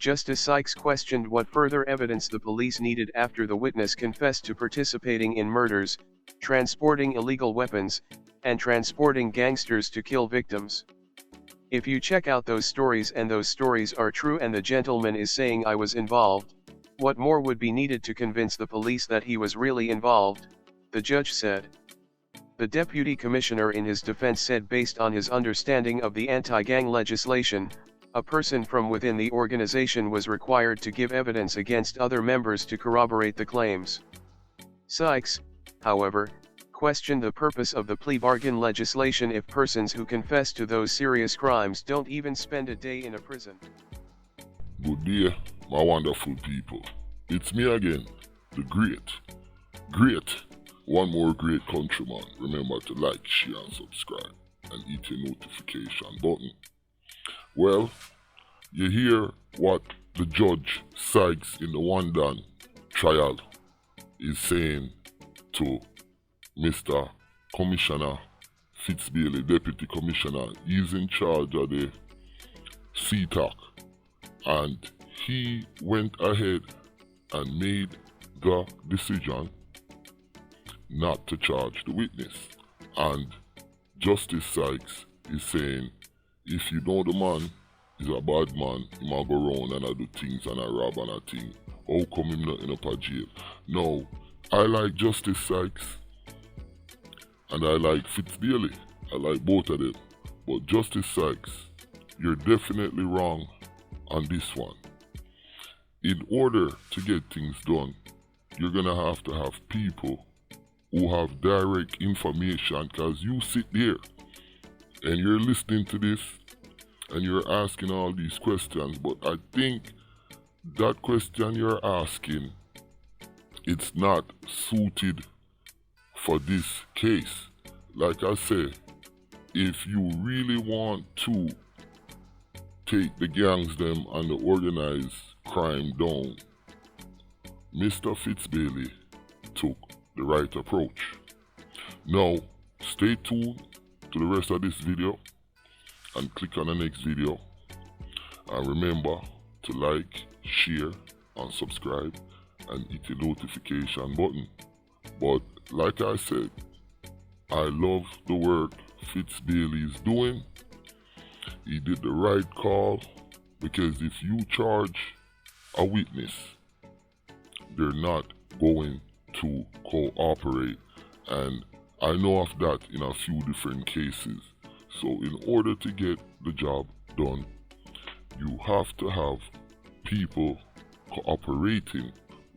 Justice Sykes questioned what further evidence the police needed after the witness confessed to participating in murders, transporting illegal weapons, and transporting gangsters to kill victims. If you check out those stories and those stories are true and the gentleman is saying I was involved, what more would be needed to convince the police that he was really involved, the judge said. The deputy commissioner in his defense said based on his understanding of the anti-gang legislation, a person from within the organization was required to give evidence against other members to corroborate the claims. Sykes, however, questioned the purpose of the plea bargain legislation if persons who confess to those serious crimes don't even spend a day in a prison. Good day, my wonderful people. It's me again, the great, one more great countryman. Remember to like, share and subscribe and hit your notification button. Well, you hear what the judge Sykes in the Onedon trial is saying to Mr. Commissioner Fitz, Deputy Commissioner. He's in charge of the CTAC, and he went ahead and made the decision not to charge the witness. And Justice Sykes is saying, if you know the man is a bad man, he might go around and do things and rob and a thing. How come him not in a jail? No, I like Justice Sykes and I like Fitz. I like both of them. But Justice Sykes, you're definitely wrong on this one. In order to get things done, you're gonna have to have people who have direct information, because you sit there and you're listening to this and you're asking all these questions, but I think that question you're asking, it's not suited for this case. Like I said, if you really want to take the gangs them and the organized crime down, Mr. Fitz took the right approach. Now, stay tuned to the rest of this video and click on the next video, and remember to like, share and subscribe and hit the notification button. But like I said, I love the work Fitz is doing. He did the right call, because if you charge a witness, they're not going to cooperate, and I know of that in a few different cases. So in order to get the job done, you have to have people cooperating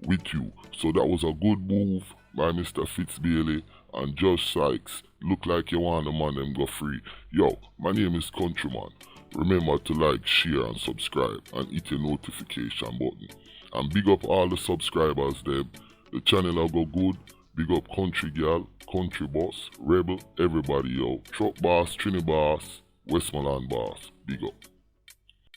with you. So that was a good move by Mr. Fitz, and Judge Sykes. Look like you want the man them go free. Yo, my name is Countryman. Remember to like, share and subscribe and hit your notification button. And big up all the subscribers them. The channel will go good. Big up Country Girl, Country Boss, Rebel, everybody yo. Truck Boss, Trini Boss, Westmoreland Boss. Big up.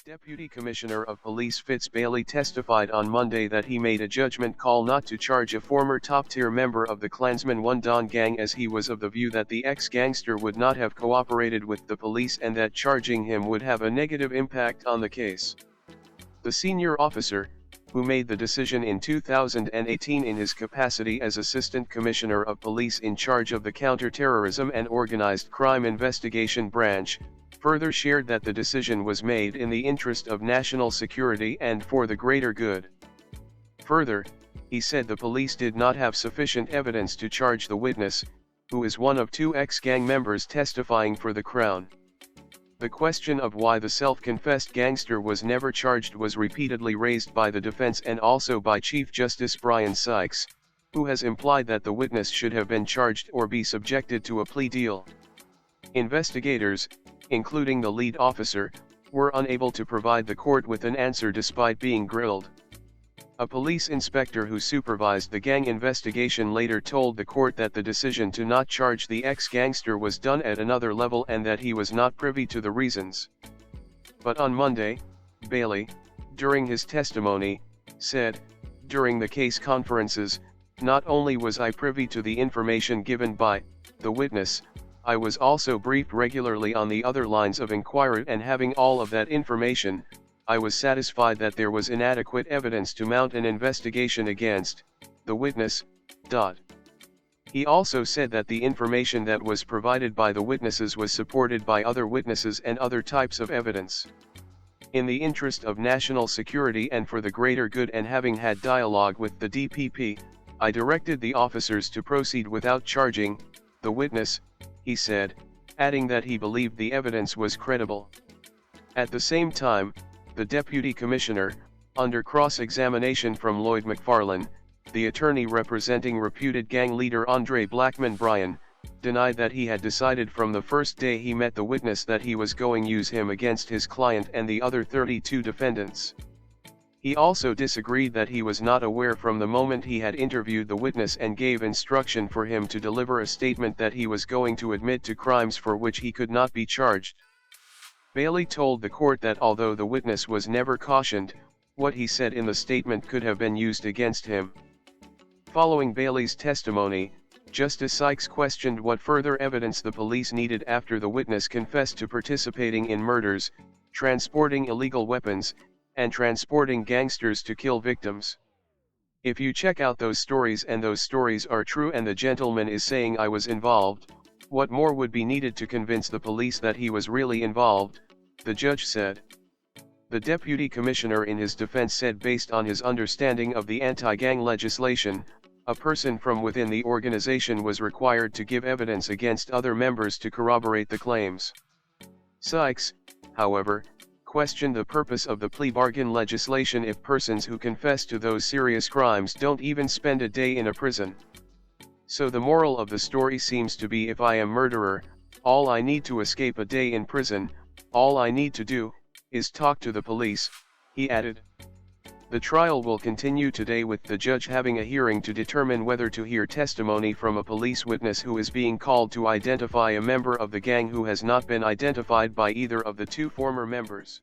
Deputy Commissioner of Police Fitz testified on Monday that he made a judgment call not to charge a former top-tier member of the Klansman Onedon gang, as he was of the view that the ex-gangster would not have cooperated with the police and that charging him would have a negative impact on the case. The senior officer, who made the decision in 2018 in his capacity as Assistant Commissioner of Police in charge of the Counterterrorism and Organized Crime Investigation Branch, further shared that the decision was made in the interest of national security and for the greater good. Further, he said the police did not have sufficient evidence to charge the witness, who is one of two ex-gang members testifying for the Crown. The question of why the self-confessed gangster was never charged was repeatedly raised by the defense and also by Chief Justice Brian Sykes, who has implied that the witness should have been charged or be subjected to a plea deal. Investigators, including the lead officer, were unable to provide the court with an answer despite being grilled. A police inspector who supervised the gang investigation later told the court that the decision to not charge the ex-gangster was done at another level and that he was not privy to the reasons. But on Monday, Bailey, during his testimony, said, "During the case conferences, not only was I privy to the information given by the witness, I was also briefed regularly on the other lines of inquiry, and having all of that information, I was satisfied that there was inadequate evidence to mount an investigation against the witness. He also said that the information that was provided by the witnesses was supported by other witnesses and other types of evidence. In the interest of national security and for the greater good, and having had dialogue with the DPP, I directed the officers to proceed without charging the witness, he said, adding that he believed the evidence was credible. At the same time, the Deputy Commissioner, under cross-examination from Lloyd McFarlane, the attorney representing reputed gang leader Andre Blackman Bryan, denied that he had decided from the first day he met the witness that he was going to use him against his client and the other 32 defendants. He also disagreed that he was not aware from the moment he had interviewed the witness and gave instruction for him to deliver a statement that he was going to admit to crimes for which he could not be charged. Bailey told the court that although the witness was never cautioned, what he said in the statement could have been used against him. Following Bailey's testimony, Justice Sykes questioned what further evidence the police needed after the witness confessed to participating in murders, transporting illegal weapons, and transporting gangsters to kill victims. If you check out those stories and those stories are true and the gentleman is saying I was involved, what more would be needed to convince the police that he was really involved, the judge said. The Deputy Commissioner in his defense said based on his understanding of the anti-gang legislation, a person from within the organization was required to give evidence against other members to corroborate the claims. Sykes, however, questioned the purpose of the plea bargain legislation if persons who confess to those serious crimes don't even spend a day in a prison. So the moral of the story seems to be, if I am murderer, all I need to escape a day in prison, all I need to do, is talk to the police, he added. The trial will continue today with the judge having a hearing to determine whether to hear testimony from a police witness who is being called to identify a member of the gang who has not been identified by either of the two former members.